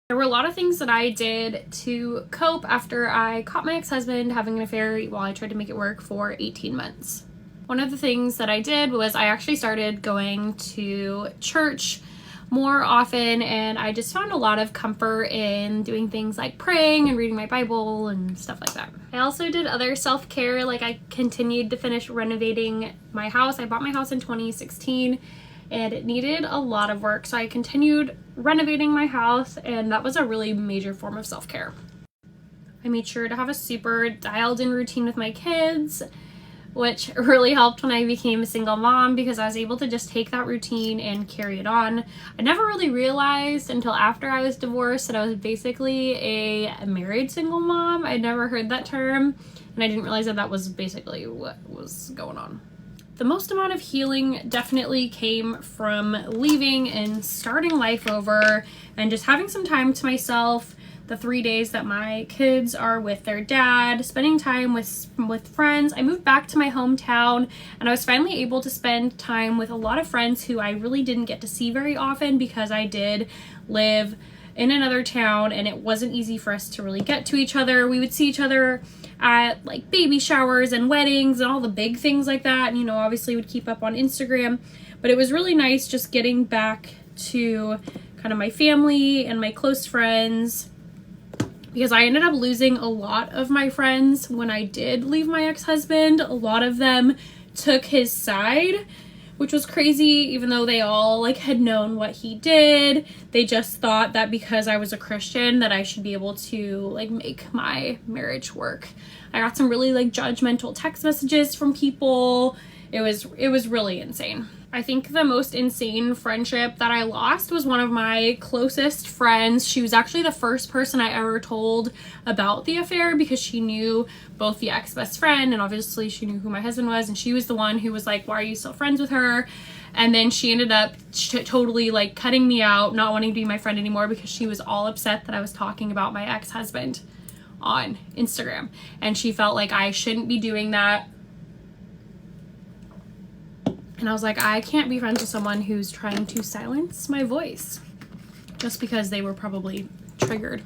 There were a lot of things that I did to cope after I caught my ex-husband having an affair while I tried to make it work for 18 months. One of the things that I did was I actually started going to church more often, and I just found a lot of comfort in doing things like praying and reading my Bible and stuff like that. I also did other self-care, like I continued to finish renovating my house. I bought my house in 2016 and it needed a lot of work, so I continued renovating my house, and that was a really major form of self-care. I made sure to have a super dialed in routine with my kids, which really helped when I became a single mom because I was able to just take that routine and carry it on. I never really realized until after I was divorced that I was basically a married single mom. I'd never heard that term, and I didn't realize that that was basically what was going on. The most amount of healing definitely came from leaving and starting life over and just having some time to myself. The 3 days that my kids are with their dad, spending time with friends. I moved back to my hometown and I was finally able to spend time with a lot of friends who I really didn't get to see very often because I did live in another town and it wasn't easy for us to really get to each other. We would see each other at like baby showers and weddings and all the big things like that, and obviously would keep up on Instagram, but it was really nice just getting back to kind of my family and my close friends, because I ended up losing a lot of my friends when I did leave my ex-husband. A lot of them took his side, which was crazy, even though they all had known what he did. They just thought that because I was a Christian that I should be able to make my marriage work. I got some really judgmental text messages from people. It was really insane. I think the most insane friendship that I lost was one of my closest friends. She was actually the first person I ever told about the affair because she knew both the ex-best friend and obviously she knew who my husband was, and she was the one who was like, why are you still friends with her? And then she ended up totally cutting me out, not wanting to be my friend anymore because she was all upset that I was talking about my ex-husband on Instagram, and she felt like I shouldn't be doing that. And I was like, I can't be friends with someone who's trying to silence my voice just because they were probably triggered